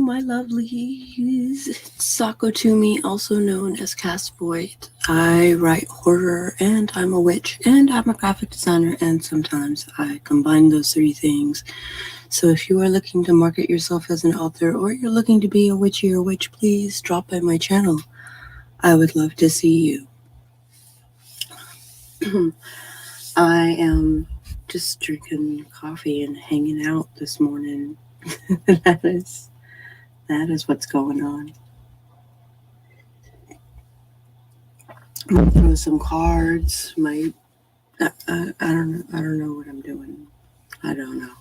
my lovelies. It's Sako Toomey, also known as Cast Void. I write horror, and I'm a witch, and I'm a graphic designer, and sometimes I combine those three things. So if you are looking to market yourself as an author, or you're looking to be a witchy or witch, please drop by my channel. I would love to see you. I am just drinking coffee and hanging out this morning. That is what's going on. I'm gonna throw some cards. I don't know what I'm doing. I don't know.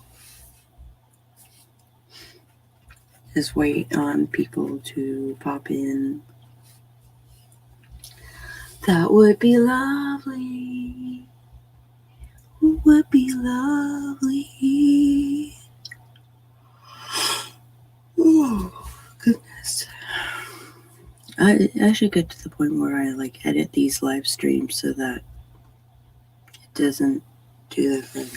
Just wait on people to pop in. That would be lovely. Would be lovely. Oh goodness. I should get to the point where I edit these live streams so that it doesn't do the thing.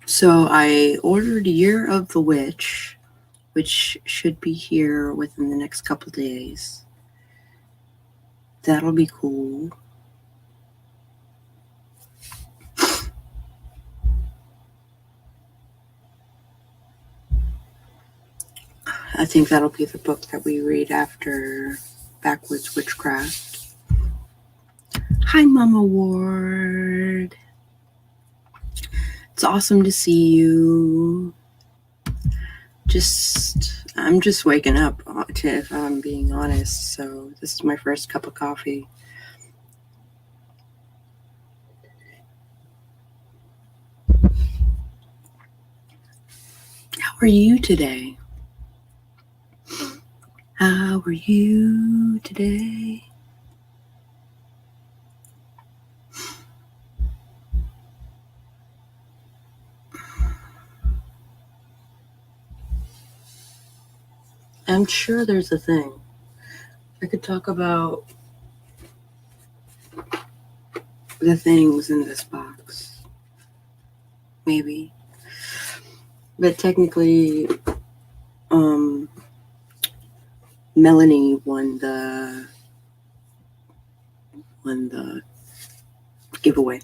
So I ordered Year of the Witch, which should be here within the next couple days. That'll be cool. I think that'll be the book that we read after Backwoods Witchcraft. Hi, Mama Ward. It's awesome to see you. I'm just waking up, if I'm being honest. So this is my first cup of coffee. How are you today? How are you today? I'm sure there's a thing. I could talk about the things in this box. Maybe. But technically, Melanie won the giveaway.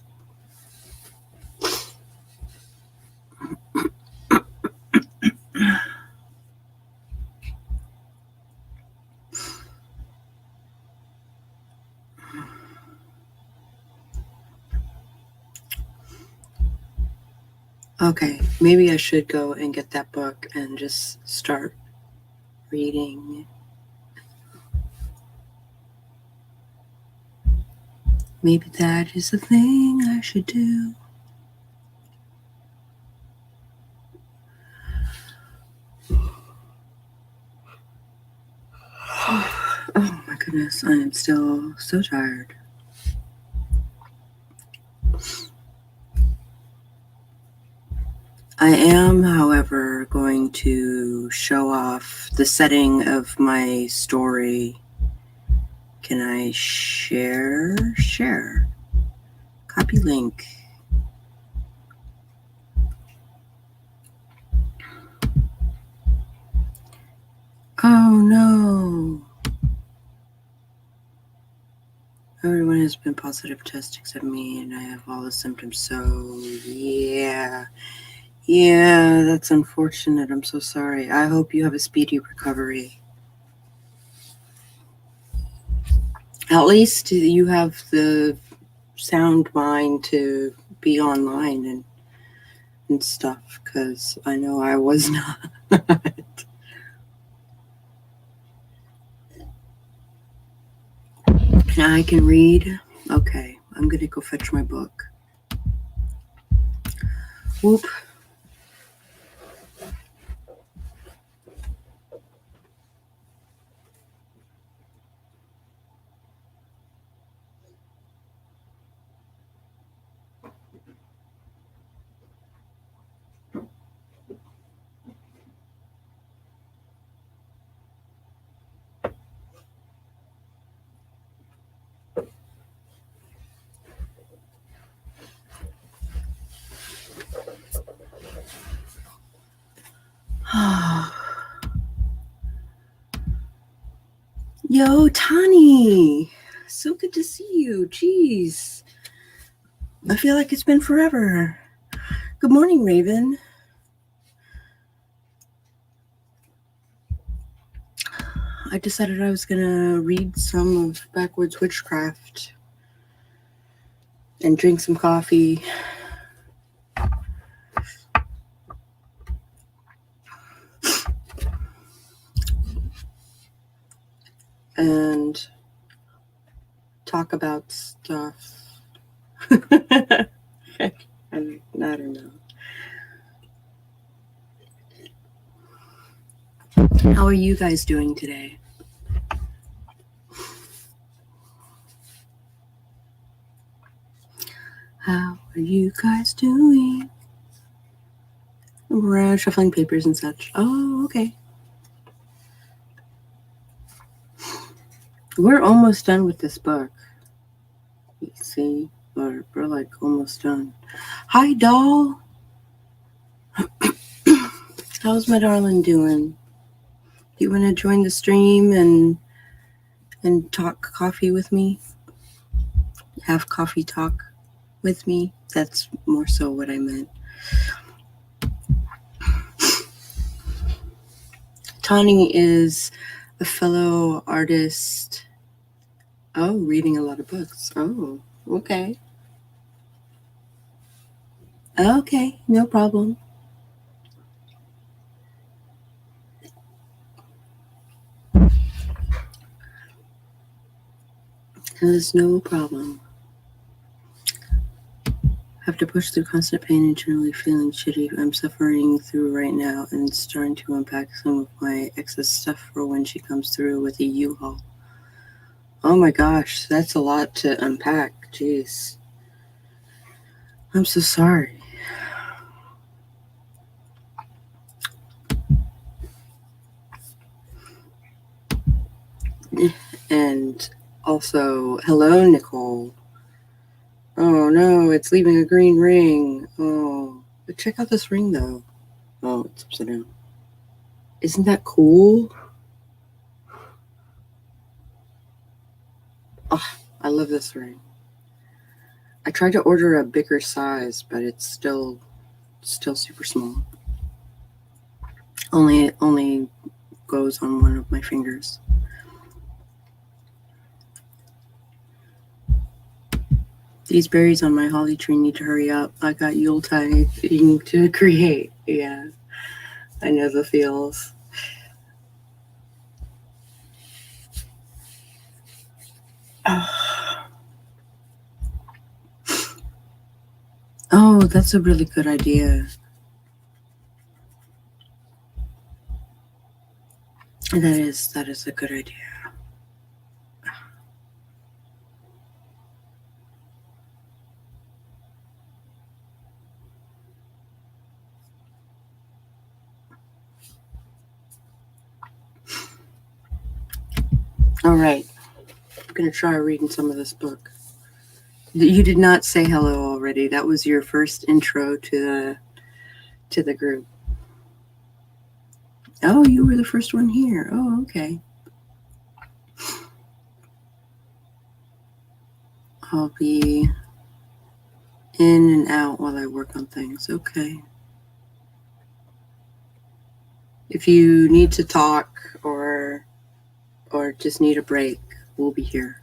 Okay, maybe I should go and get that book and just start reading. Maybe that is the thing I should do. Oh my goodness, I am still so tired. I am, however, going to show off the setting of my story. Can I share? Share. Copy link. Oh no. Everyone has been positive test except me, and I have all the symptoms, so yeah. Yeah, that's unfortunate. I'm so sorry. I hope you have a speedy recovery. At least you have the sound mind to be online and stuff, because I know I was not. I can read. Okay, I'm gonna go fetch my book. Whoop. Yo, Tani. So good to see you. Jeez. I feel like it's been forever. Good morning, Raven. I decided I was going to read some of Backwoods Witchcraft and drink some coffee. And talk about stuff. I don't know. How are you guys doing today? How are you guys doing? We're shuffling papers and such. Oh, okay. We're almost done with this book. See, we're like almost done. Hi, doll. How's my darling doing? Do you want to join the stream and talk coffee with me? Have coffee talk with me? That's more so what I meant. Tani is a fellow artist. Oh, reading a lot of books. Oh, okay. Okay, no problem. There's no problem. Have to push through constant pain and generally feeling shitty I'm suffering through right now and starting to unpack some of my excess stuff for when she comes through with a U-Haul. Oh my gosh, that's a lot to unpack. Jeez. I'm so sorry. And also, hello, Nicole. Oh no, it's leaving a green ring. Oh, but check out this ring though. Oh, it's upside down. Isn't that cool? Oh, I love this ring. I tried to order a bigger size, but it's still super small. Only goes on one of my fingers. These berries on my holly tree need to hurry up. I got Yuletide to create. Yeah, I know the feels. Oh, that's a really good idea. That is a good idea. All right, I'm gonna try reading some of this book. You did not say hello already. That was your first intro to the group. Oh, you were the first one here. Oh, okay. I'll be in and out while I work on things. Okay. If you need to talk or just need a break, we'll be here.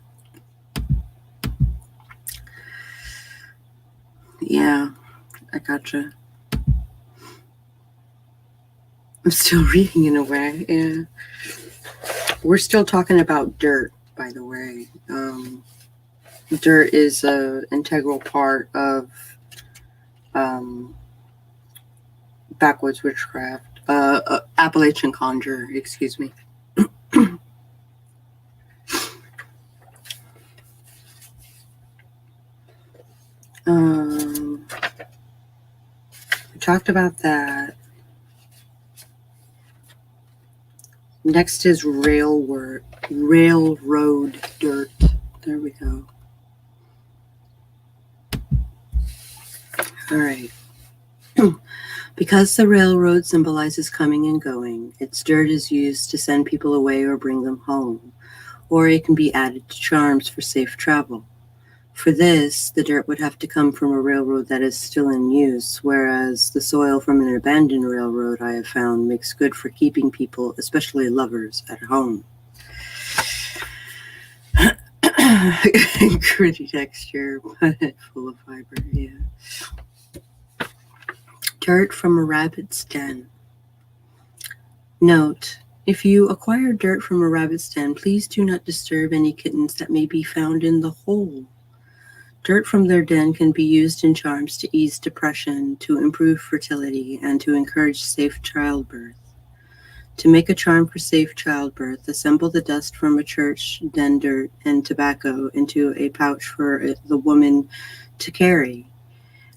Yeah, I gotcha. I'm still reading in a way. Yeah. We're still talking about dirt, by the way. Dirt is an integral part of Backwoods Witchcraft. Appalachian Conjure, excuse me. We talked about that. Next is railroad dirt. There we go. All right. Because the railroad symbolizes coming and going, its dirt is used to send people away or bring them home. or it can be added to charms for safe travel. For this, the dirt would have to come from a railroad that is still in use, whereas the soil from an abandoned railroad, I have found, makes good for keeping people, especially lovers, at home. Gritty texture, but full of fiber, yeah. Dirt from a rabbit's den. Note, if you acquire dirt from a rabbit's den, please do not disturb any kittens that may be found in the hole. Dirt from their den can be used in charms to ease depression, to improve fertility, and to encourage safe childbirth. To make a charm for safe childbirth, assemble the dust from a church den dirt and tobacco into a pouch for the woman to carry.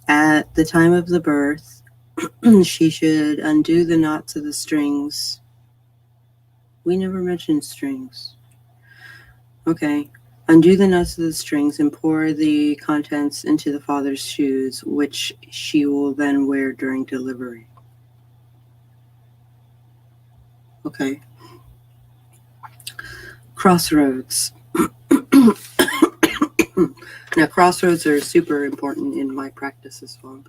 At the time of the birth, she should undo the knots of the strings. We never mentioned strings. Okay. Undo the knots of the strings and pour the contents into the father's shoes, which she will then wear during delivery. Okay. Crossroads. Now, crossroads are super important in my practice as well.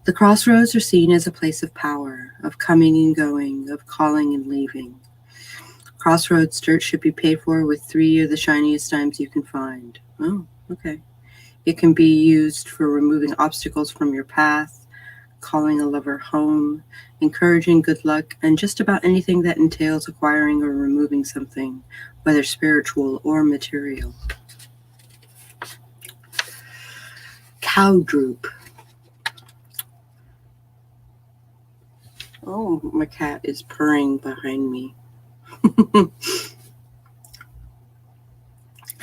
The crossroads are seen as a place of power, of coming and going, of calling and leaving. Crossroads dirt should be paid for with 3 of the shiniest dimes you can find. Oh, okay. It can be used for removing obstacles from your path, calling a lover home, encouraging good luck, and just about anything that entails acquiring or removing something, whether spiritual or material. Cow droop. Oh, my cat is purring behind me.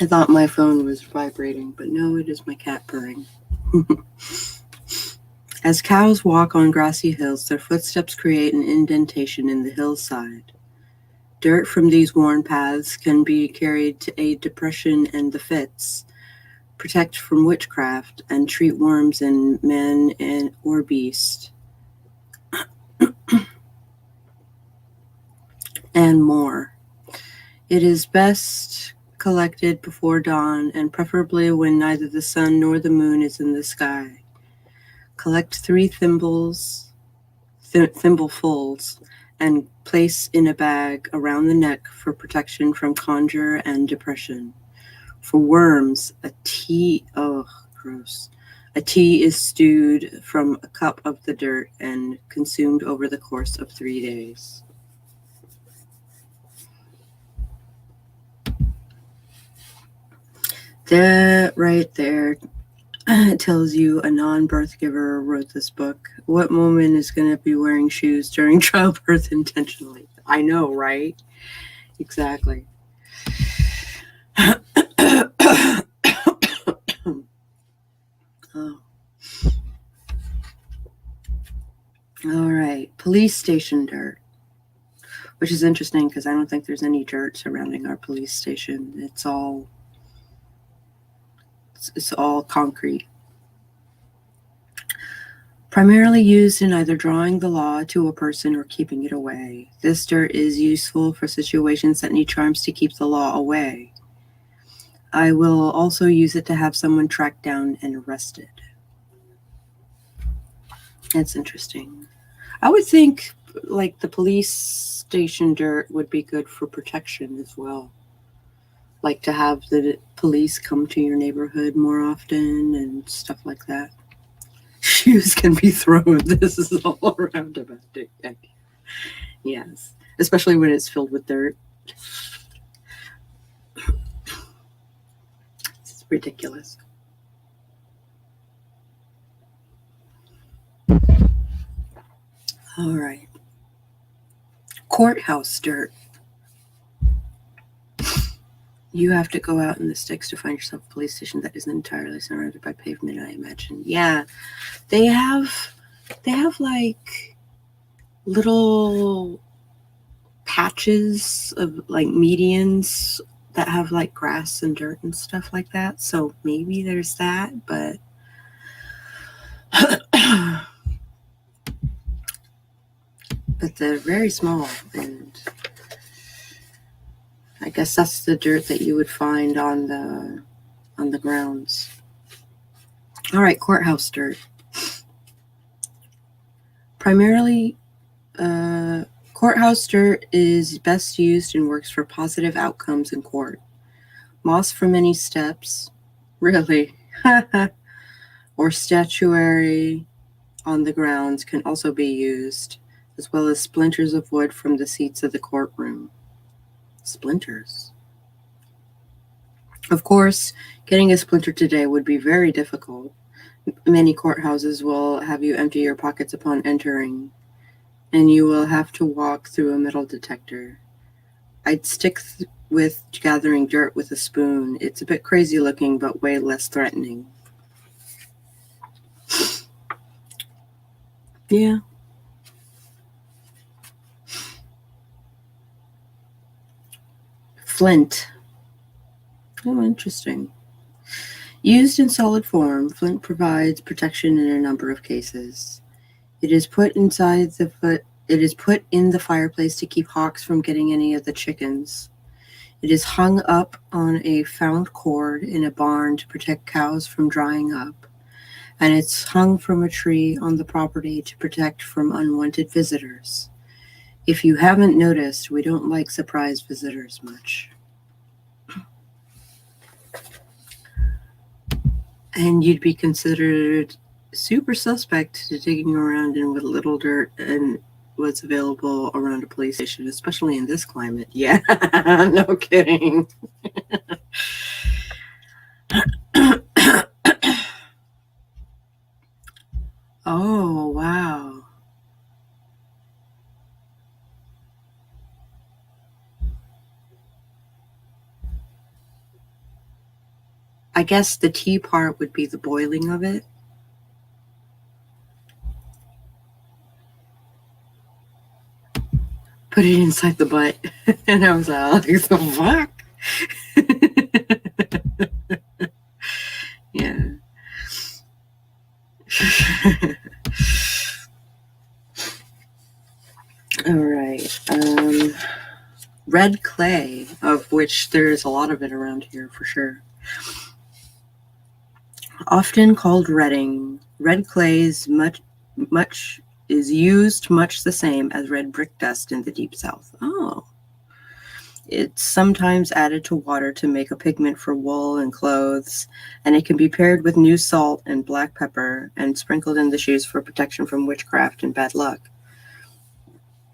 I thought my phone was vibrating, but no, it is my cat purring. As cows walk on grassy hills, their footsteps create an indentation in the hillside. Dirt from these worn paths can be carried to aid depression and the fits, protect from witchcraft, and treat worms in man and or beast, and more. It is best collected before dawn, and preferably when neither the sun nor the moon is in the sky. Collect 3 thimblefuls, and place in a bag around the neck for protection from conjure and depression. For worms, a tea is stewed from a cup of the dirt and consumed over the course of 3 days. That right there tells you a non-birth giver wrote this book. What woman is going to be wearing shoes during childbirth intentionally? I know, right? Exactly. Oh. All right. Police station dirt, which is interesting because I don't think there's any dirt surrounding our police station. It's all concrete. Primarily used in either drawing the law to a person or keeping it away. This dirt is useful for situations that need charms to keep the law away. I will also use it to have someone tracked down and arrested. That's interesting. I would think like the police station dirt would be good for protection as well. Like to have the police come to your neighborhood more often and stuff like that. Shoes can be thrown. This is all around about it. Yes, especially when it's filled with dirt. It's ridiculous. All right. Courthouse dirt. You have to go out in the sticks to find yourself a police station that isn't entirely surrounded by pavement, I imagine. Yeah, they have like little patches of like medians that have like grass and dirt and stuff like that. So maybe there's that, but but they're very small and I guess that's the dirt that you would find on the grounds. All right, courthouse dirt. Primarily, courthouse dirt is best used and works for positive outcomes in court. Moss from any steps, really, or statuary on the grounds can also be used, as well as splinters of wood from the seats of the courtroom. Splinters. Of course, getting a splinter today would be very difficult. Many courthouses will have you empty your pockets upon entering, and you will have to walk through a metal detector. I'd stick with gathering dirt with a spoon. It's a bit crazy looking, but way less threatening. Yeah. Flint. Oh, interesting. Used in solid form, flint provides protection in a number of cases. It is put in the fireplace to keep hawks from getting any of the chickens. It is hung up on a found cord in a barn to protect cows from drying up, and it's hung from a tree on the property to protect from unwanted visitors. If you haven't noticed, we don't like surprise visitors much. And you'd be considered super suspect to digging around in with little dirt and what's available around a police station, especially in this climate. Yeah, no kidding. Oh, wow. I guess the tea part would be the boiling of it. Put it inside the butt. And I was like, the fuck? Yeah. All right. Red clay, of which there's a lot of it around here for sure. Often called redding, red clay is used much the same as red brick dust in the deep south. Oh. It's sometimes added to water to make a pigment for wool and clothes, and it can be paired with new salt and black pepper and sprinkled in the shoes for protection from witchcraft and bad luck.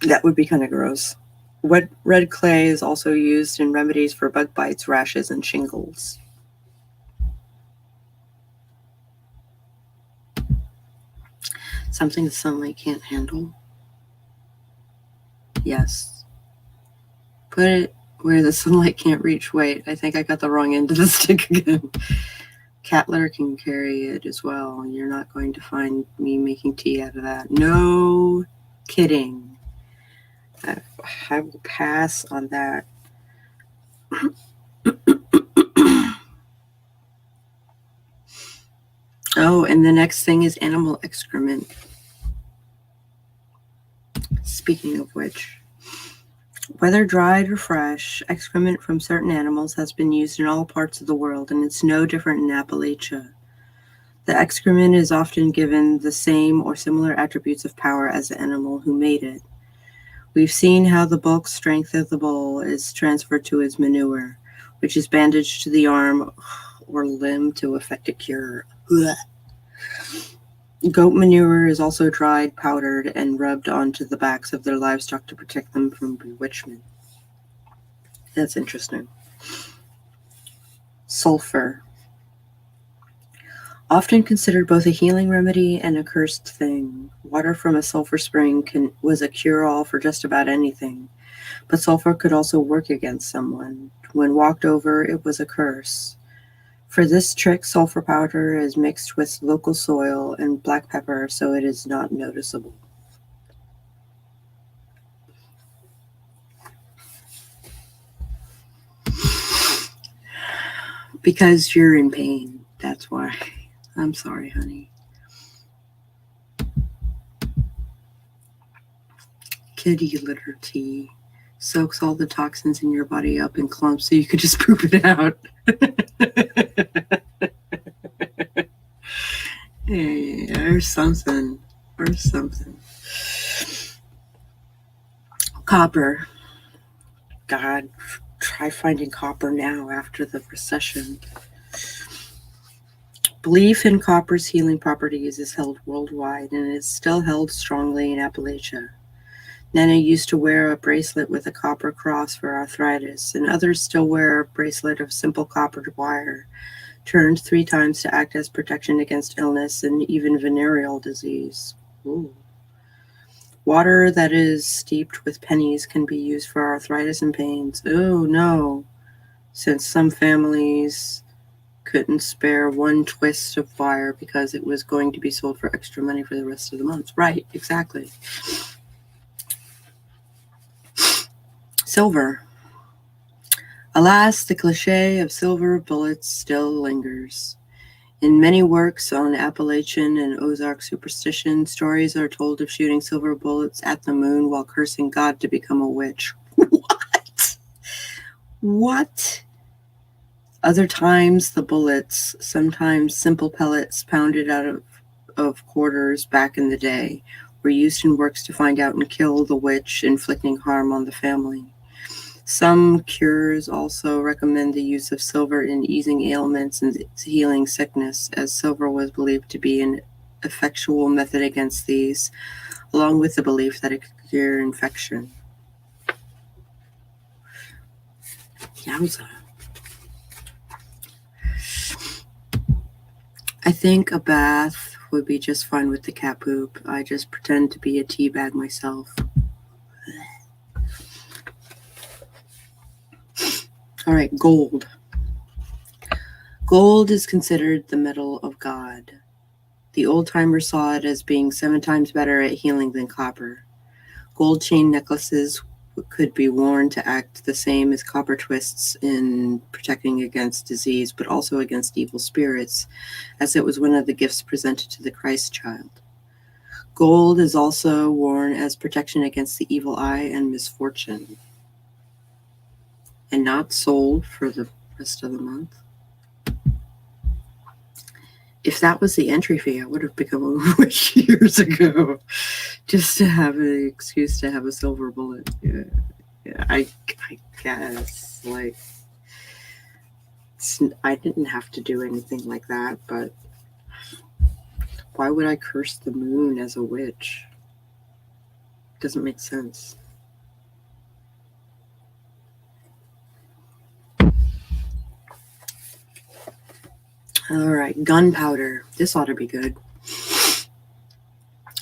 That would be kind of gross. Red clay is also used in remedies for bug bites, rashes, and shingles. Something the sunlight can't handle. Yes. Put it where the sunlight can't reach. Wait, I think I got the wrong end of the stick again. Cat litter can carry it as well. You're not going to find me making tea out of that. No kidding. I will pass on that. Oh, and the next thing is animal excrement. Speaking of which, whether dried or fresh, excrement from certain animals has been used in all parts of the world, and it's no different in Appalachia. The excrement is often given the same or similar attributes of power as the animal who made it. We've seen how the bulk strength of the bull is transferred to his manure, which is bandaged to the arm or limb to effect a cure. Ugh. Goat manure is also dried, powdered, and rubbed onto the backs of their livestock to protect them from bewitchment. That's interesting. Sulfur. Often considered both a healing remedy and a cursed thing. Water from a sulfur spring was a cure-all for just about anything, but sulfur could also work against someone. When walked over, it was a curse. For this trick, sulfur powder is mixed with local soil and black pepper so it is not noticeable. Because you're in pain, that's why. I'm sorry, honey. Kitty litter tea. soaks all the toxins in your body up in clumps so you could just poop it out. Hey, or something. Copper. God, try finding copper now after the recession. Belief in copper's healing properties is held worldwide and is still held strongly in Appalachia. Nana used to wear a bracelet with a copper cross for arthritis, and others still wear a bracelet of simple copper wire, turned 3 times to act as protection against illness and even venereal disease. Ooh. Water that is steeped with pennies can be used for arthritis and pains. Oh no, since some families couldn't spare 1 twist of wire because it was going to be sold for extra money for the rest of the month. Right, exactly. Silver. Alas, the cliché of silver bullets still lingers. In many works on Appalachian and Ozark superstition, stories are told of shooting silver bullets at the moon while cursing God to become a witch. What? Other times, the bullets, sometimes simple pellets pounded out of quarters back in the day, were used in works to find out and kill the witch, inflicting harm on the family. Some cures also recommend the use of silver in easing ailments and healing sickness, as silver was believed to be an effectual method against these, along with the belief that it could cure infection. Yowza. I think a bath would be just fine with the cat poop. I just pretend to be a tea bag myself. All right, gold. Gold is considered the metal of God. The old-timers saw it as being 7 times better at healing than copper. Gold chain necklaces could be worn to act the same as copper twists in protecting against disease, but also against evil spirits, as it was one of the gifts presented to the Christ child. Gold is also worn as protection against the evil eye and misfortune, and not sold for the rest of the month. If that was the entry fee, I would have become a witch years ago, just to have an excuse to have a silver bullet. Yeah, I guess, like, I didn't have to do anything like that, but why would I curse the moon as a witch? It doesn't make sense. All right, gunpowder. This ought to be good.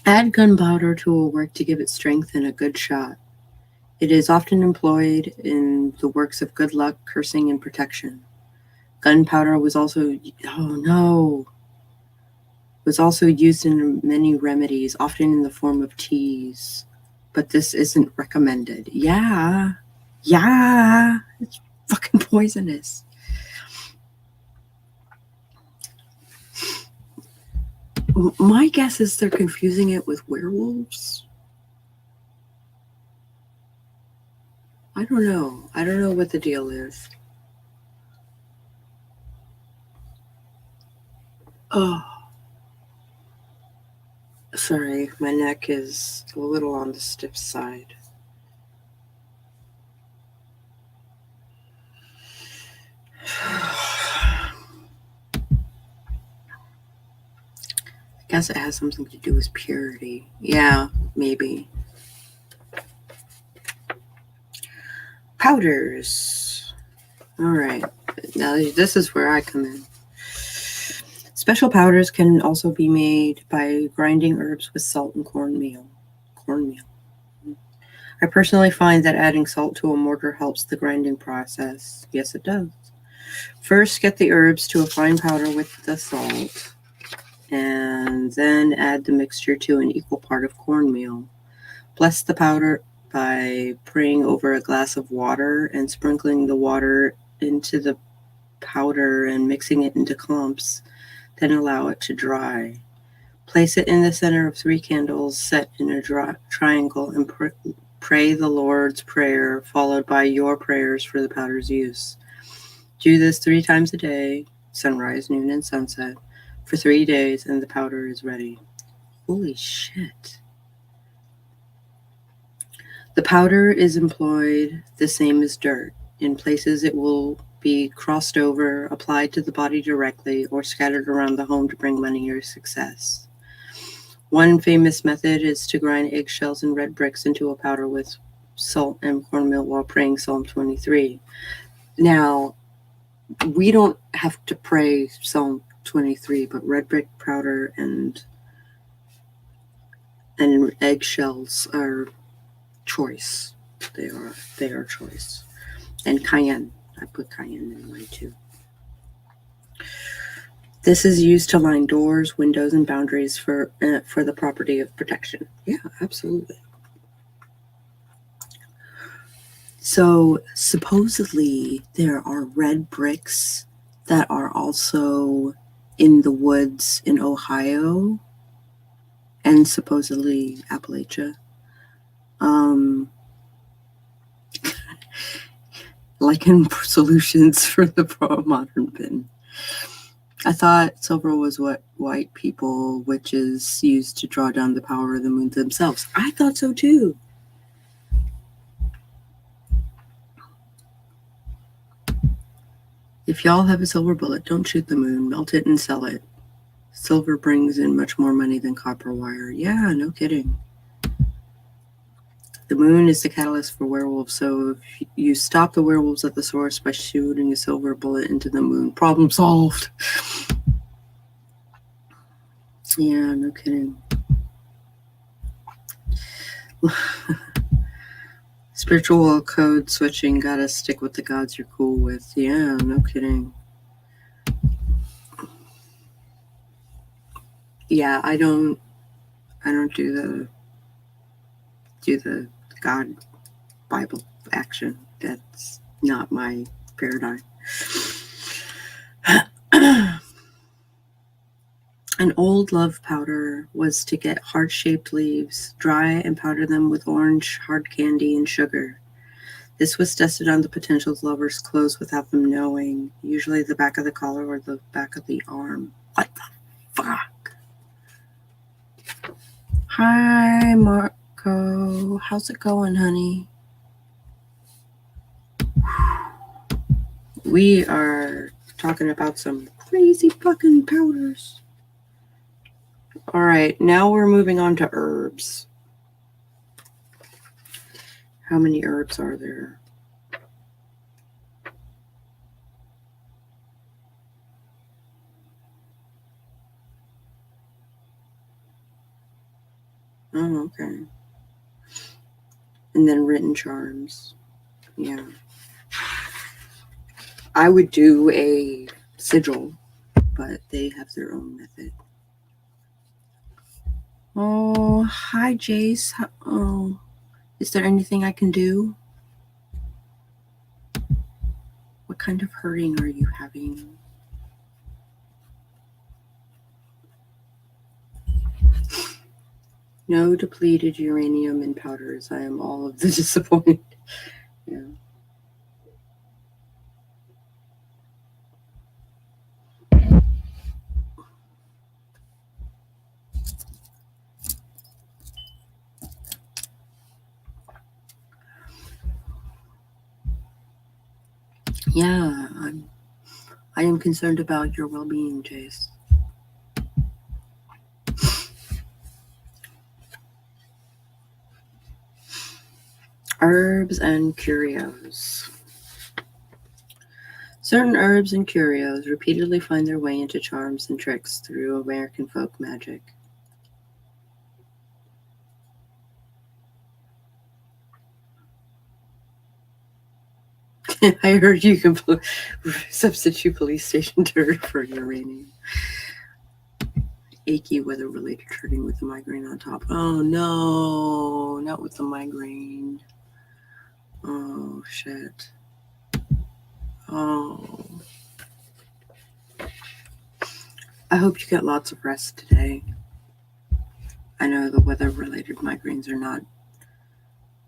Add gunpowder to a work to give it strength and a good shot. It is often employed in the works of good luck, cursing, and protection. Gunpowder was also used in many remedies, often in the form of teas. But this isn't recommended. Yeah, it's fucking poisonous. My guess is they're confusing it with werewolves. I don't know. I don't know what the deal is. Oh. Sorry, my neck is a little on the stiff side. I guess it has something to do with purity. Yeah, maybe. Powders. All right. Now this is where I come in. Special powders can also be made by grinding herbs with salt and cornmeal. I personally find that adding salt to a mortar helps the grinding process. Yes, it does. First, get the herbs to a fine powder with the salt, and then add the mixture to an equal part of cornmeal. Bless the powder by praying over a glass of water and sprinkling the water into the powder and mixing it into clumps. Then allow it to dry. Place it in the center of 3 candles set in a triangle and Pray the Lord's Prayer, followed by your prayers for the powder's use. Do this 3 times a day, sunrise, noon, and sunset, for 3 days, and the powder is ready. Holy shit. The powder is employed the same as dirt. In places it will be crossed over, applied to the body directly, or scattered around the home to bring money or success. One famous method is to grind eggshells and red bricks into a powder with salt and cornmeal while praying Psalm 23. Now, we don't have to pray Psalm 23, but red brick powder and eggshells are choice. They are choice. And cayenne. I put cayenne in mine too. This is used to line doors, windows, and boundaries for the property of protection. Yeah, absolutely. So supposedly there are red bricks that are also in the woods in Ohio and supposedly Appalachia. Lichen solutions for the modern bin. I thought silver was what white people, witches, used to draw down the power of the moon themselves. I thought so too. If y'all have a silver bullet, don't shoot the moon, melt it and sell it. Silver brings in much more money than copper wire. Yeah, no kidding. The moon is the catalyst for werewolves, so if you stop the werewolves at the source by shooting a silver bullet into the moon, problem solved. Yeah, no kidding. Spiritual code switching, gotta stick with the gods you're cool with. Yeah, no kidding. Yeah, I don't do the God Bible action. That's not my paradigm. An old love powder was to get heart-shaped leaves, dry and powder them with orange, hard candy, and sugar. This was tested on the potential lover's clothes without them knowing, usually the back of the collar or the back of the arm. What the fuck? Hi, Marco. How's it going, honey? We are talking about some crazy fucking powders. All right, now we're moving on to herbs. How many herbs are there? Oh, okay. And then written charms. Yeah. I would do a sigil, but they have their own method. Oh, hi, Jace. Oh, is there anything I can do? What kind of hurting are you having? No depleted uranium in powders. I am all of the disappointed. Yeah. Yeah, I am concerned about your well-being, Jace. Herbs and curios. Certain herbs and curios repeatedly find their way into charms and tricks through American folk magic. I heard you can substitute police station dirt for uranium. Achy weather-related hurting with the migraine on top. Oh no, not with the migraine. Oh shit. Oh. I hope you get lots of rest today. I know the weather-related migraines are not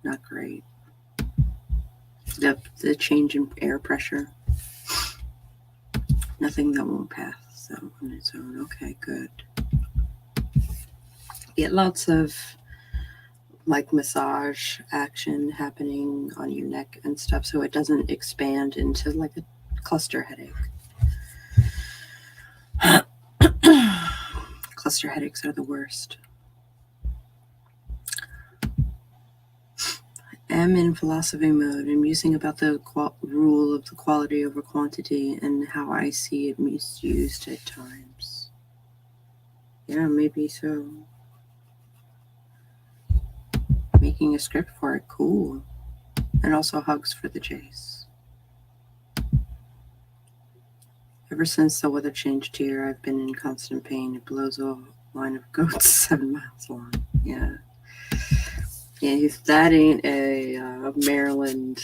not great. The change in air pressure, nothing that won't pass. So on its own, okay, good. Get lots of like massage action happening on your neck and stuff, so it doesn't expand into like a cluster headache. Cluster headaches are the worst. I'm in philosophy mode. I'm musing about the rule of the quality over quantity and how I see it misused at times. Yeah, maybe so. Making a script for it, cool. And also hugs for the chase. Ever since the weather changed here, I've been in constant pain. It blows a line of goats 7 miles long. Yeah. Yeah, if that ain't a Maryland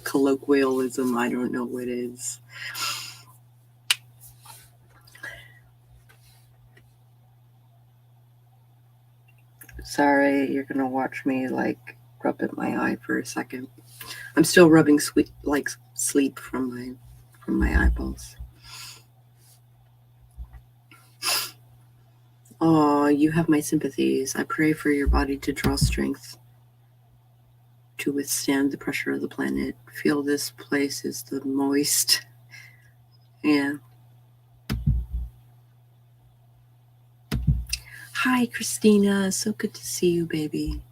colloquialism, I don't know what is. Sorry, you're gonna watch me like rub at my eye for a second. I'm still rubbing sleep from my eyeballs. Oh, you have my sympathies. I pray for your body to draw strength to withstand the pressure of the planet. Feel this place is the moist. Yeah. Hi, Christina. So good to see you, baby.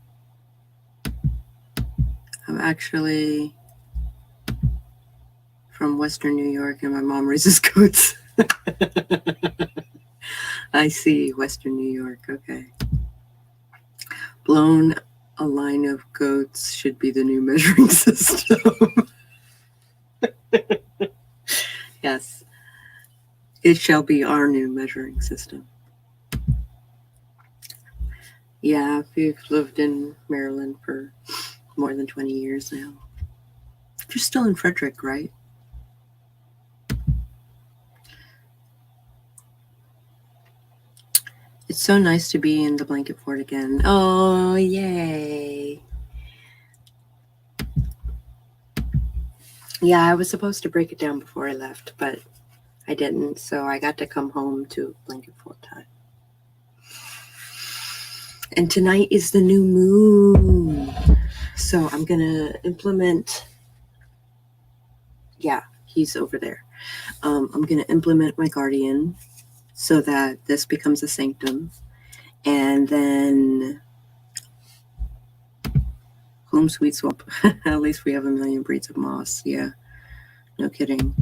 I'm actually from Western New York, and my mom raises goats. I see, Western New York. Okay. Blown a line of goats should be the new measuring system. Yes. It shall be our new measuring system. Yeah, we've lived in Maryland for more than 20 years now. You're still in Frederick, right? It's so nice to be in the blanket fort again. Oh, yay. Yeah, I was supposed to break it down before I left, but I didn't, so I got to come home to blanket fort time. And tonight is the new moon. So I'm going to implement... Yeah, he's over there. I'm going to implement my guardian so that this becomes a sanctum. And then... Home sweet swap. At least we have a million breeds of moss. Yeah, no kidding.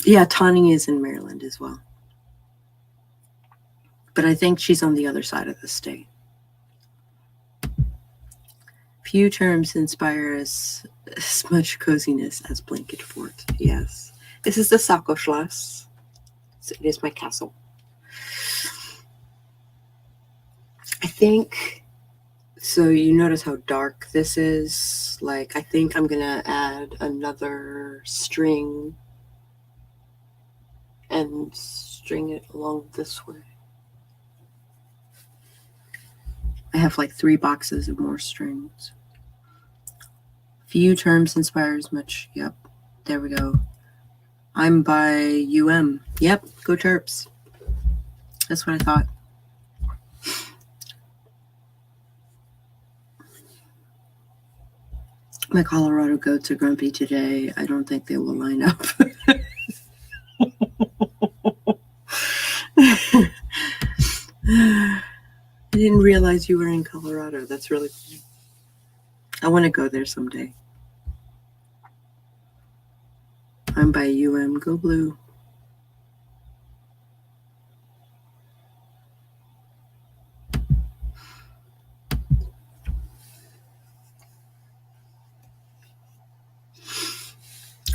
Yeah, Tawny is in Maryland as well. But I think she's on the other side of the state. Few terms inspire as much coziness as blanket fort. Yes. This is the Saco Schloss. So it is my castle. I think... So you notice how dark this is? Like, I think I'm going to add another string and string it along this way. I have like 3 boxes of more strings. Few terms inspires much. Yep. There we go. I'm by UM. Yep. Go Terps. That's what I thought. My Colorado goats are grumpy today. I don't think they will line up. I didn't realize you were in Colorado. That's really cool. I want to go there someday. I'm by UM. Go Blue.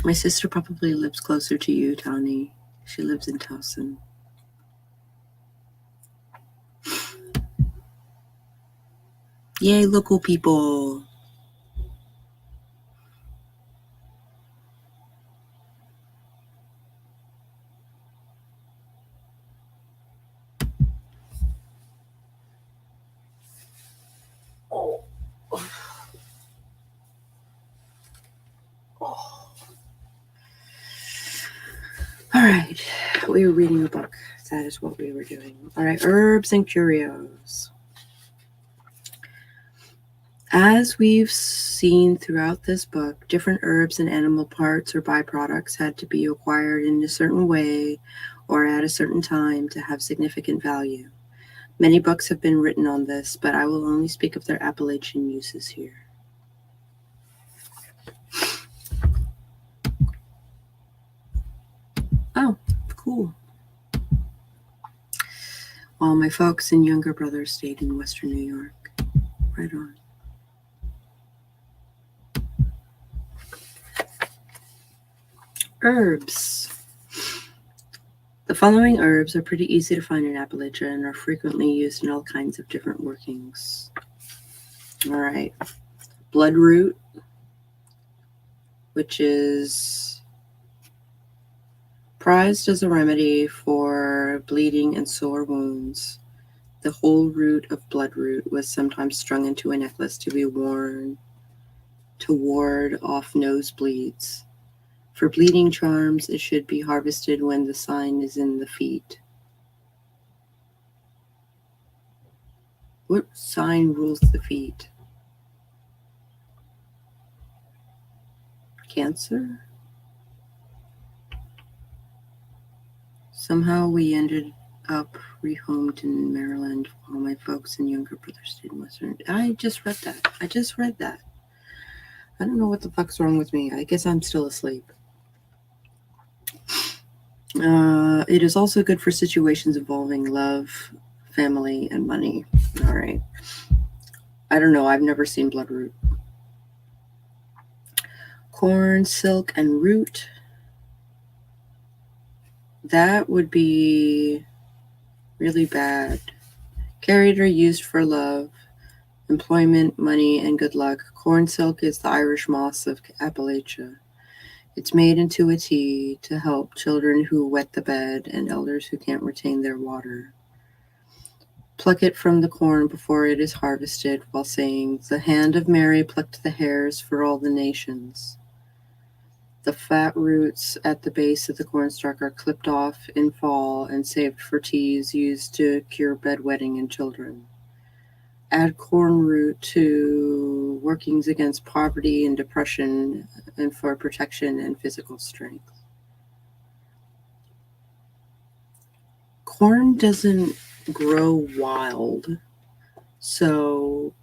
My sister probably lives closer to you, Tawny. She lives in Towson. Yay, local people. All right, we were reading a book. That is what we were doing. All right, herbs and curios. As we've seen throughout this book, different herbs and animal parts or byproducts had to be acquired in a certain way or at a certain time to have significant value. Many books have been written on this, but I will only speak of their Appalachian uses here. Oh, cool. All my folks and younger brothers stayed in Western New York. Right on. Herbs. The following herbs are pretty easy to find in Appalachia and are frequently used in all kinds of different workings. All right. Bloodroot, which is prized as a remedy for bleeding and sore wounds. The whole root of bloodroot was sometimes strung into a necklace to be worn to ward off nosebleeds. For bleeding charms, it should be harvested when the sign is in the feet. What sign rules the feet? Cancer? Somehow we ended up rehomed in Maryland while my folks and younger brothers stayed in Western. I just read that. I don't know what the fuck's wrong with me. I guess I'm still asleep. It is also good for situations involving love, family, and money. All right. I don't know. I've never seen bloodroot. Corn, silk, and root. That would be really bad. Carried or used for love, employment, money, and good luck. Corn silk is the Irish moss of Appalachia. It's made into a tea to help children who wet the bed and elders who can't retain their water. Pluck it from the corn before it is harvested while saying, "The hand of Mary plucked the hairs for all the nations." The fat roots at the base of the cornstalk are clipped off in fall and saved for teas used to cure bedwetting in children. Add corn root to workings against poverty and depression and for protection and physical strength. Corn doesn't grow wild, so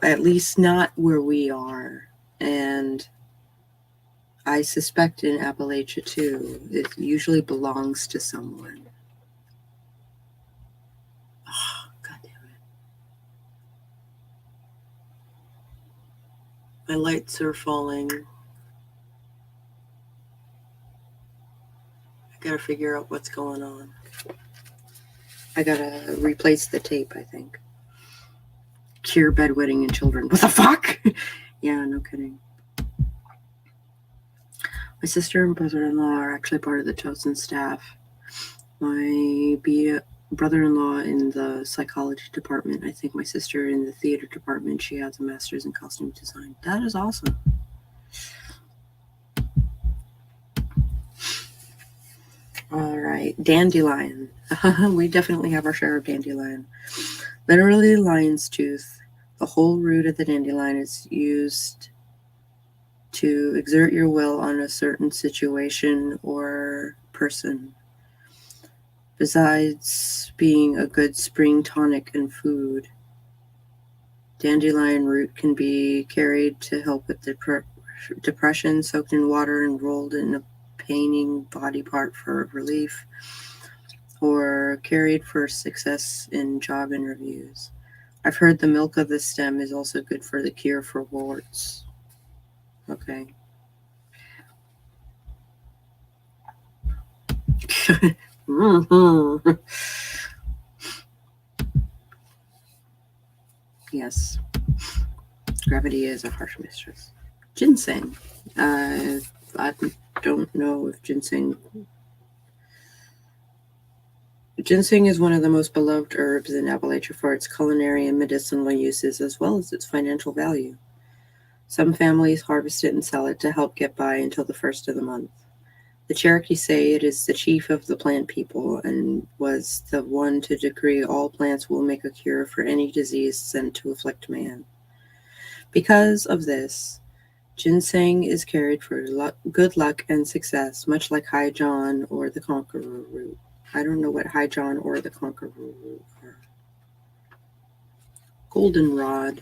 at least not where we are. And I suspect in Appalachia too, it usually belongs to someone. Oh, God damn it. My lights are falling. I gotta figure out what's going on. I gotta replace the tape, I think. Cure bedwetting in children. What the fuck? Yeah, no kidding. My sister and brother-in-law are actually part of the chosen staff. My brother-in-law in the psychology department. I think my sister in the theater department. She has a master's in costume design. That is awesome. All right, dandelion. We definitely have our share of dandelion. Literally lion's tooth. The whole root of the dandelion is used to exert your will on a certain situation or person. Besides being a good spring tonic and food, dandelion root can be carried to help with depression, soaked in water and rolled in a paining body part for relief, or carried for success in job interviews. I've heard the milk of the stem is also good for the cure for warts. Okay. Mm-hmm. Yes. Gravity is a harsh mistress. Ginseng. I don't know if ginseng is one of the most beloved herbs in Appalachia for its culinary and medicinal uses as well as its financial value. Some families harvest it and sell it to help get by until the first of the month. The Cherokee say it is the chief of the plant people and was the one to decree all plants will make a cure for any disease sent to afflict man. Because of this, ginseng is carried for good luck and success, much like High John or the Conqueror root. I don't know what High John or the Conqueror root are. Goldenrod.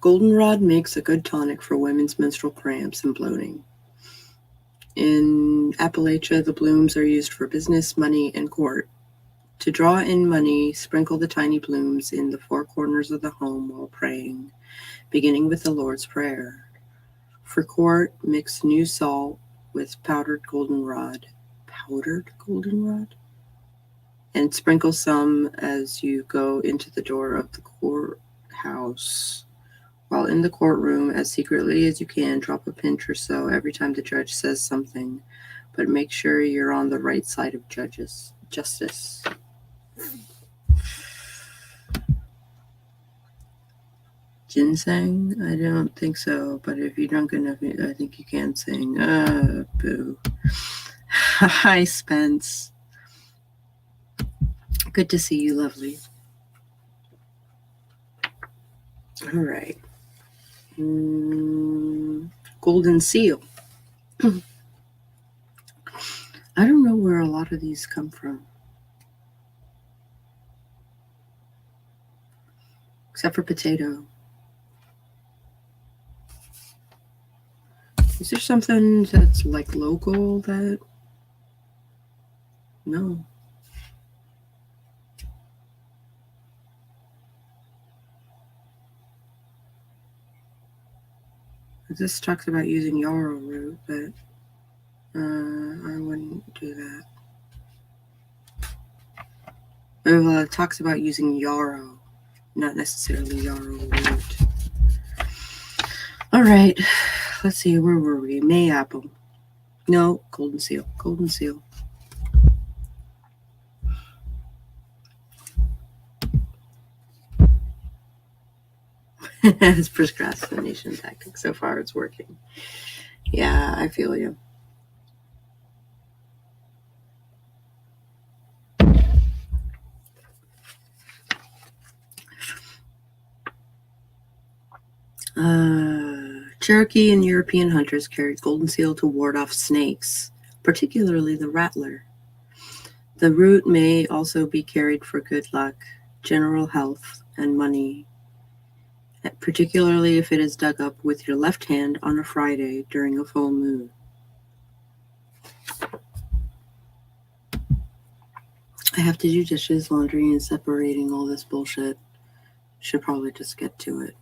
Goldenrod makes a good tonic for women's menstrual cramps and bloating. In Appalachia, the blooms are used for business, money, and court. To draw in money, sprinkle the tiny blooms in the four corners of the home while praying, beginning with the Lord's Prayer. For court, mix new salt with powdered goldenrod, and sprinkle some as you go into the door of the courthouse. While in the courtroom, as secretly as you can, drop a pinch or so every time the judge says something, but make sure you're on the right side of justice. Ginseng? I don't think so, but if you're drunk enough, I think you can sing. Boo. Hi, Spence. Good to see you, lovely. All right. Golden seal. I don't know where a lot of these come from. Except for potato. Is there something that's like local that... No. This talks about using yarrow root, but I wouldn't do that. Well, it talks about using yarrow, not necessarily yarrow root. All right, let's see, where were we? Mayapple. No, golden seal. Golden seal. It's procrastination tactic. So far, it's working. Yeah, I feel you. Cherokee and European hunters carried golden seal to ward off snakes, particularly the rattler. The root may also be carried for good luck, general health, and money, particularly if it is dug up with your left hand on a Friday during a full moon. I have to do dishes, laundry, and separating all this bullshit. Should probably just get to it.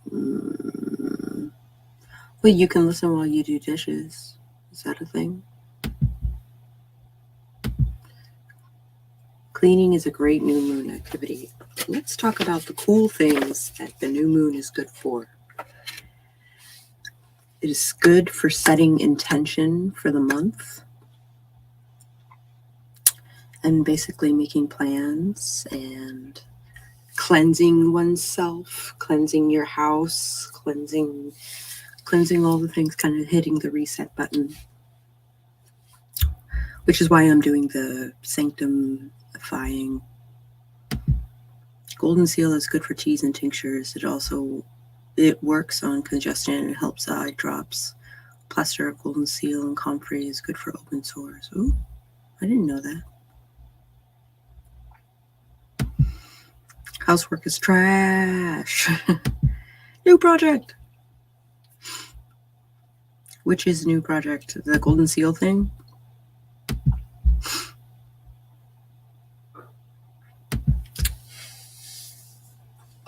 Well, you can listen while you do dishes. Is that a thing? Cleaning is a great new moon activity. Let's talk about the cool things that the new moon is good for. It is good for setting intention for the month and basically making plans and cleansing oneself, cleansing your house, cleansing all the things, kind of hitting the reset button, which is why I'm doing the sanctifying. Golden seal is good for teas and tinctures. It works on congestion and helps eye drops. Plaster of golden seal and comfrey is good for open sores. Ooh, I didn't know that. Housework is trash. New project. Which is new project? The golden seal thing?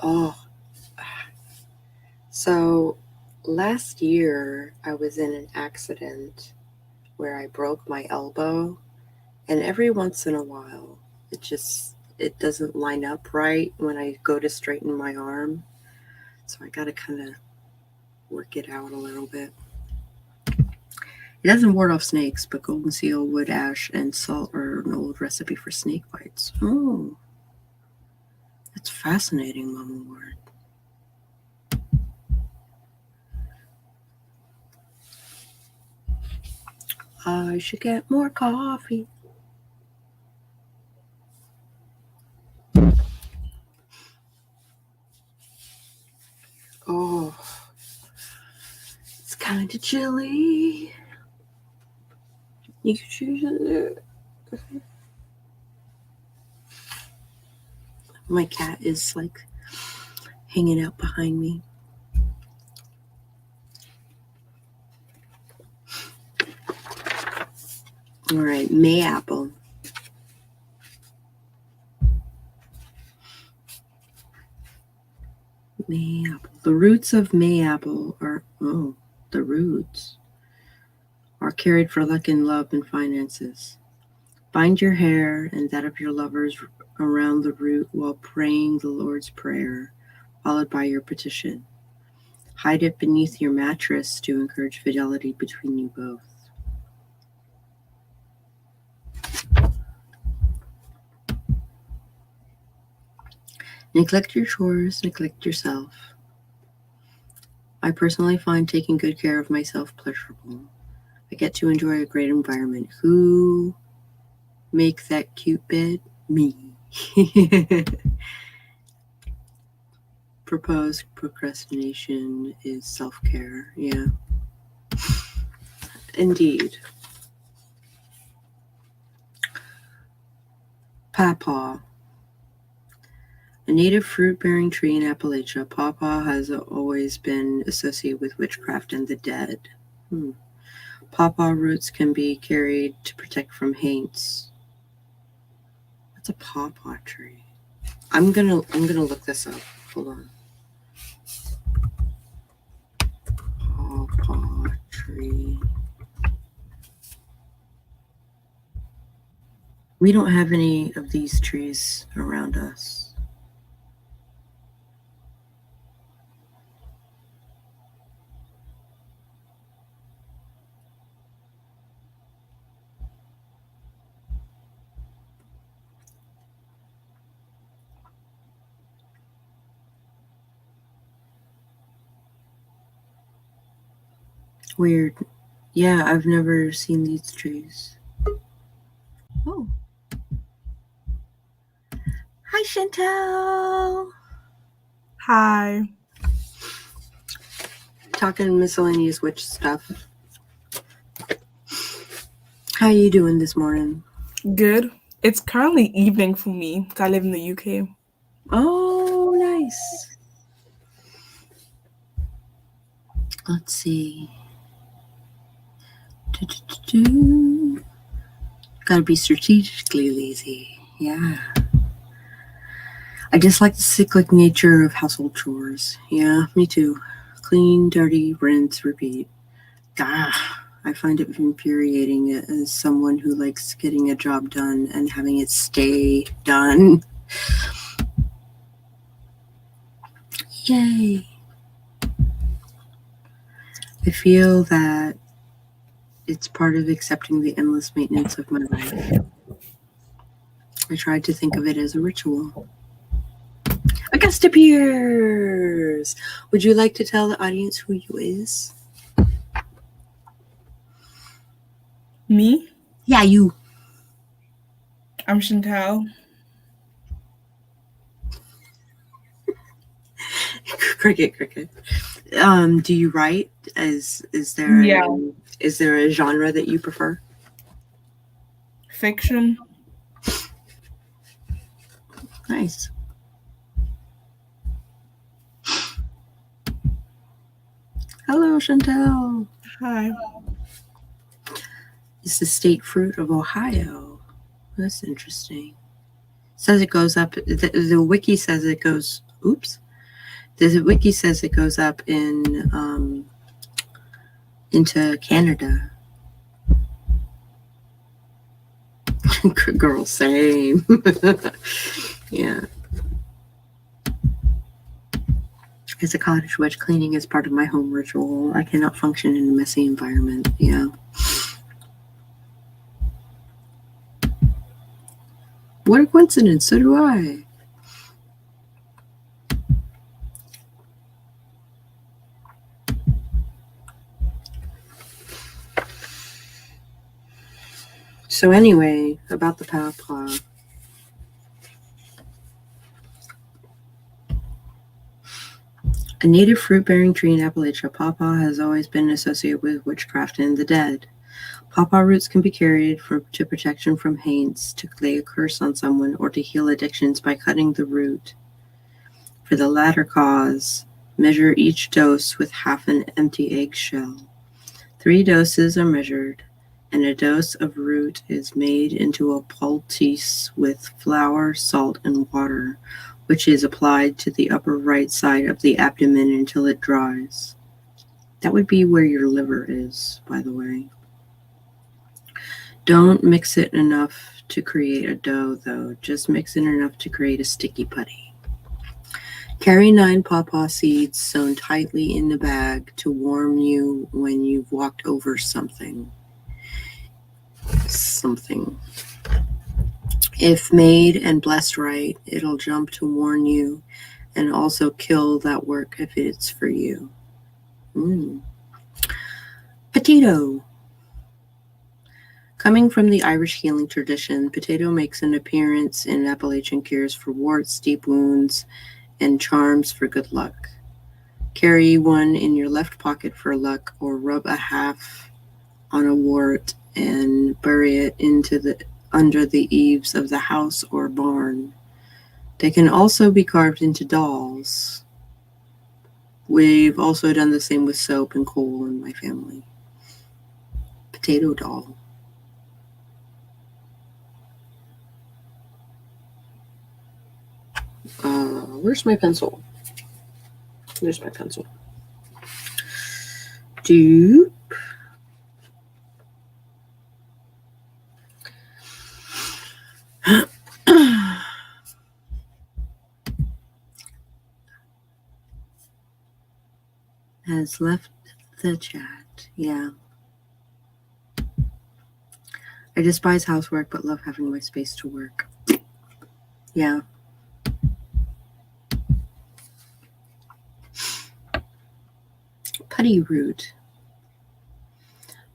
Oh. So last year I was in an accident where I broke my elbow, and every once in a while it doesn't line up right when I go to straighten my arm. So I got to kind of work it out a little bit. It doesn't ward off snakes, but golden seal, wood ash, and salt are an old recipe for snake bites. Oh, that's fascinating, Mama Ward. I should get more coffee. Oh, it's kind of chilly. You could choose it. My cat is like hanging out behind me. All right, Mayapple. Mayapple. The roots of Mayapple are the roots are carried for luck in love and finances. Bind your hair and that of your lovers around the root while praying the Lord's Prayer, followed by your petition. Hide it beneath your mattress to encourage fidelity between you both. Neglect your chores, neglect yourself. I personally find taking good care of myself pleasurable. I get to enjoy a great environment. Who make that cute bed? Me. Proposed procrastination is self-care. Yeah. Indeed. Pawpaw. A native fruit-bearing tree in Appalachia, pawpaw has always been associated with witchcraft and the dead. Pawpaw roots can be carried to protect from haints. What's a pawpaw tree? I'm gonna look this up. Hold on. Pawpaw tree. We don't have any of these trees around us. Weird. Yeah, I've never seen these trees. Oh. Hi, Chantel. Hi. Talking miscellaneous witch stuff. How you doing this morning? Good. It's currently evening for me. I live in the UK. Oh, nice. Let's see. Gotta be strategically lazy. Yeah. I dislike the cyclic nature of household chores. Yeah, me too. Clean, dirty, rinse, repeat. I find it infuriating as someone who likes getting a job done and having it stay done. Yay. I feel that it's part of accepting the endless maintenance of my life. I tried to think of it as a ritual. A guest appears! Would you like to tell the audience who you is? Me? Yeah, you. I'm Chantel. Cricket. Do you write? Is there a genre that you prefer? Fiction. Nice. Hello, Chantel. Hi. It's the state fruit of Ohio. That's interesting. It says it goes up. The wiki says it goes. Oops. The wiki says it goes up in into Canada. Girl, same. Yeah. As a cottage witch, cleaning is part of my home ritual. I cannot function in a messy environment. Yeah. What a coincidence. So do I. So anyway, about the pawpaw. A native fruit-bearing tree in Appalachia, pawpaw has always been associated with witchcraft and the dead. Pawpaw roots can be carried to protection from haints, to lay a curse on someone, or to heal addictions by cutting the root. For the latter cause, measure each dose with half an empty eggshell. 3 doses are measured, and a dose of root is made into a poultice with flour, salt, and water, which is applied to the upper right side of the abdomen until it dries. That would be where your liver is, by the way. Don't mix it enough to create a dough, though. Just mix it enough to create a sticky putty. Carry 9 pawpaw seeds sewn tightly in the bag to warm you when you've walked over something. If made and blessed right, it'll jump to warn you and also kill that work if it's for you. Potato. Coming from the Irish healing tradition, potato makes an appearance in Appalachian cures for warts, deep wounds, and charms for good luck. Carry one in your left pocket for luck, or rub a half on a wart and bury it under the eaves of the house or barn. They can also be carved into dolls. We've also done the same with soap and coal in my family. Potato doll. Where's my pencil? There's my pencil. Dupe. Has left the chat. Yeah. I despise housework but love having my space to work. Yeah. Putty root.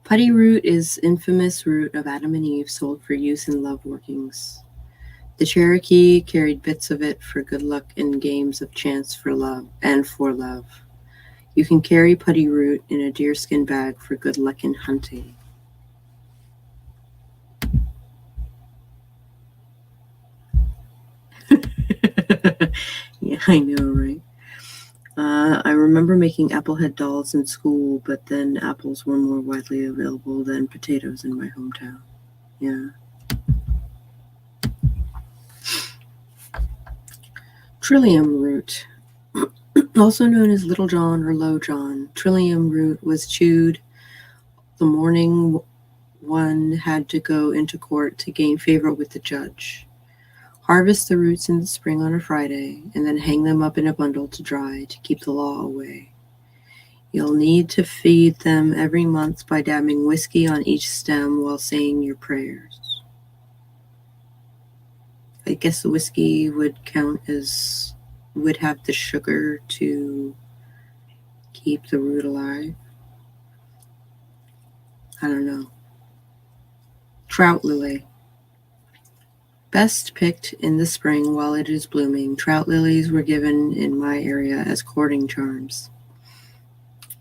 Putty root is infamous root of Adam and Eve sold for use in love workings. The Cherokee carried bits of it for good luck in games of chance for love and for love. You can carry putty root in a deerskin bag for good luck in hunting. Yeah, I know, right? I remember making applehead dolls in school, but then apples were more widely available than potatoes in my hometown. Yeah. Trillium root. Also known as Little John or Low John, trillium root was chewed the morning one had to go into court to gain favor with the judge. Harvest the roots in the spring on a Friday, and then hang them up in a bundle to dry to keep the law away. You'll need to feed them every month by dabbing whiskey on each stem while saying your prayers. I guess the whiskey would have the sugar to keep the root alive. I don't know. Trout lily. Best picked in the spring while it is blooming. Trout lilies were given in my area as courting charms.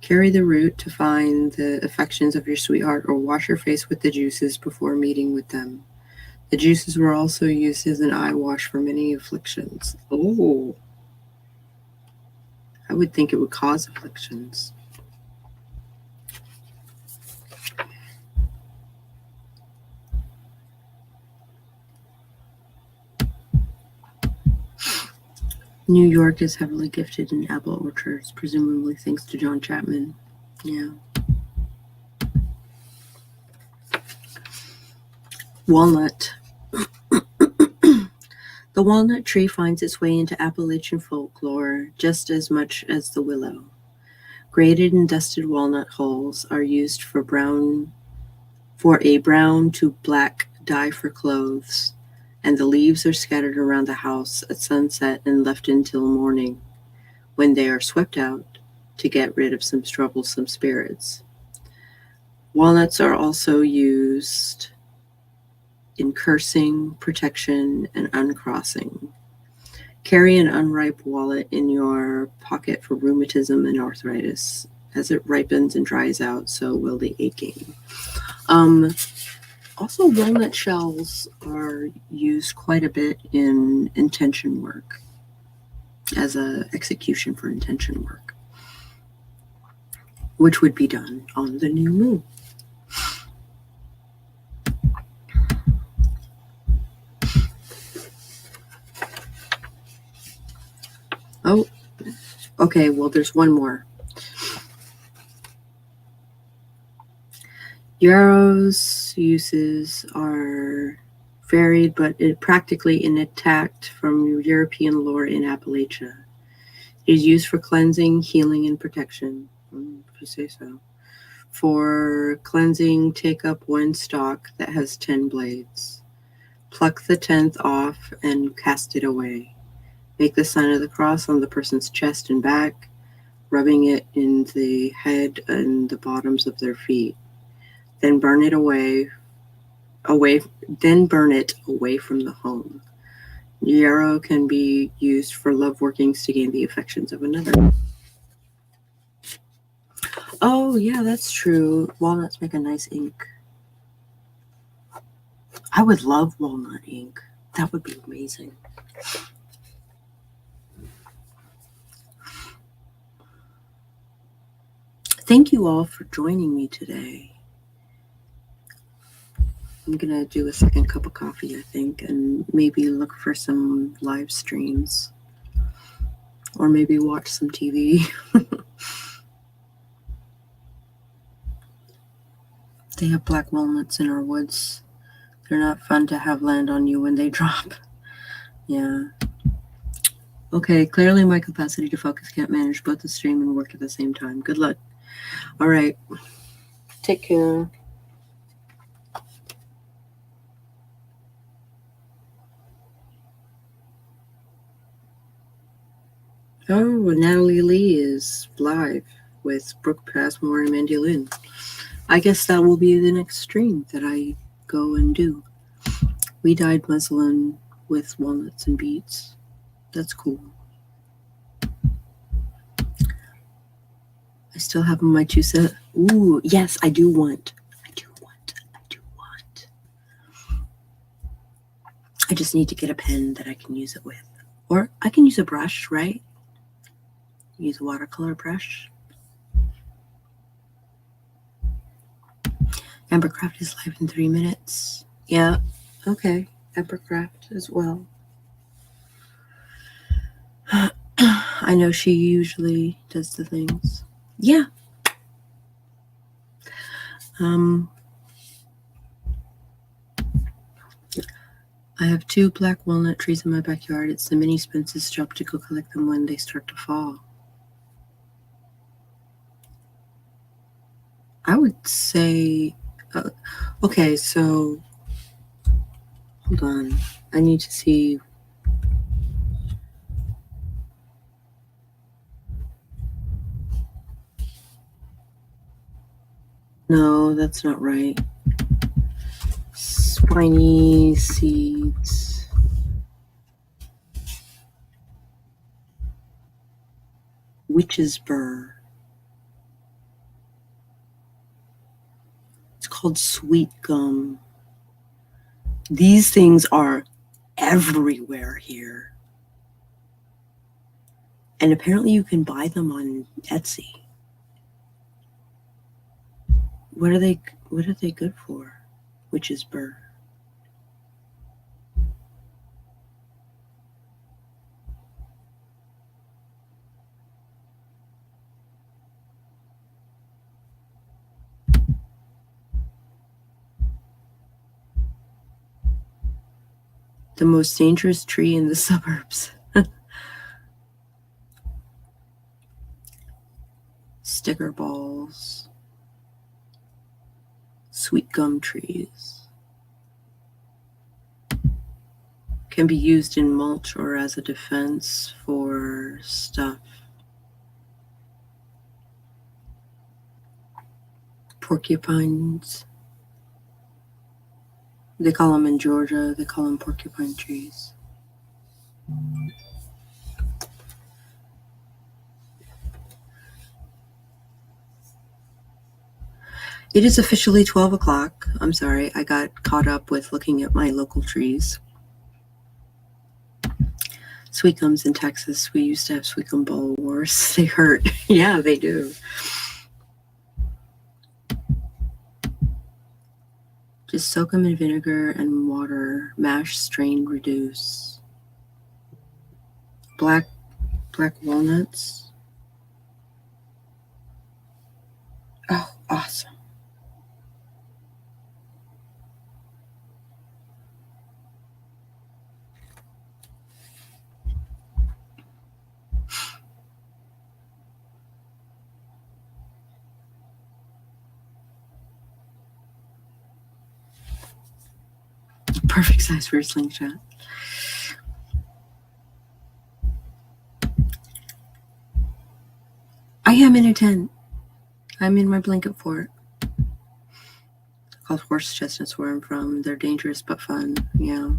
Carry the root to find the affections of your sweetheart, or wash your face with the juices before meeting with them. The juices were also used as an eye wash for many afflictions. Oh, I would think it would cause afflictions. New York is heavily gifted in apple orchards, presumably thanks to John Chapman. Yeah. Walnut. The walnut tree finds its way into Appalachian folklore just as much as the willow. Grated and dusted walnut hulls are used for a brown to black dye for clothes, and the leaves are scattered around the house at sunset and left until morning, when they are swept out to get rid of some troublesome spirits. Walnuts are also used in cursing, protection, and uncrossing. Carry an unripe wallet in your pocket for rheumatism and arthritis. As it ripens and dries out, so will the aching. Also, walnut shells are used quite a bit in intention work as a execution for intention work, which would be done on the new moon. Oh, okay, well, there's one more. Yarrow's uses are varied, but practically intact from European lore in Appalachia. It is used for cleansing, healing, and protection, if you say so. For cleansing, take up one stalk that has 10 blades. Pluck the 10th off and cast it away. Make the sign of the cross on the person's chest and back, rubbing it in the head and the bottoms of their feet. Then burn it away from the home. Yarrow can be used for love workings to gain the affections of another. Oh, yeah, that's true. Walnuts make a nice ink. I would love walnut ink. That would be amazing. Thank you all for joining me today. I'm going to do a second cup of coffee, I think, and maybe look for some live streams. Or maybe watch some TV. They have black walnuts in our woods. They're not fun to have land on you when they drop. Yeah. Okay, clearly my capacity to focus can't manage both the stream and work at the same time. Good luck. All right. Take care. Oh, Natalie Lee is live with Brooke Passmore and Mandy Lynn. I guess that will be the next stream that I go and do. We dyed muslin with walnuts and beets. That's cool. I still have my 2 cents. Ooh, yes, I do want. I just need to get a pen that I can use it with. Or I can use a brush, right? Use a watercolor brush. Ambercraft is live in 3 minutes. Yeah, okay. Ambercraft as well. I know she usually does the things. Yeah. I have 2 black walnut trees in my backyard. It's the mini Spence's job to go collect them when they start to fall. I would say, okay, so hold on. I need to see. No, that's not right. Spiny seeds. Witch's burr. It's called sweet gum. These things are everywhere here. And apparently you can buy them on Etsy. What are they good for? Witch's burr. The most dangerous tree in the suburbs. Sticker balls. Sweet gum trees. Can be used in mulch or as a defense for stuff. Porcupines. They call them in Georgia, they call them porcupine trees. It is officially 12 o'clock. I'm sorry, I got caught up with looking at my local trees. Sweet gums in Texas, we used to have sweet gum boll wars. They hurt. Yeah, they do. Just soak them in vinegar and water. Mash, strain, reduce. Black walnuts. Oh, awesome. Perfect size for a slingshot. I am in a tent. I'm in my blanket fort. Called horse chestnuts where I'm from. They're dangerous but fun. Yeah.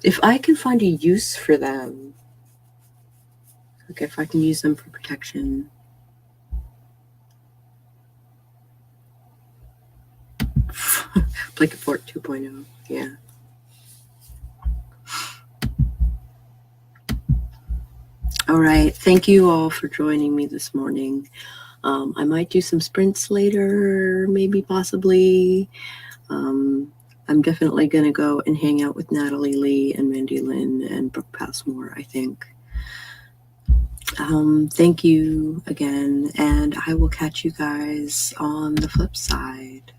If I can find a use for them, like if I can use them for protection. Blanket fort 2.0. Yeah. All right. Thank you all for joining me this morning. I might do some sprints later, maybe possibly. I'm definitely going to go and hang out with Natalie Lee and Mandy Lynn and Brooke Passmore, I think. Thank you again, and I will catch you guys on the flip side.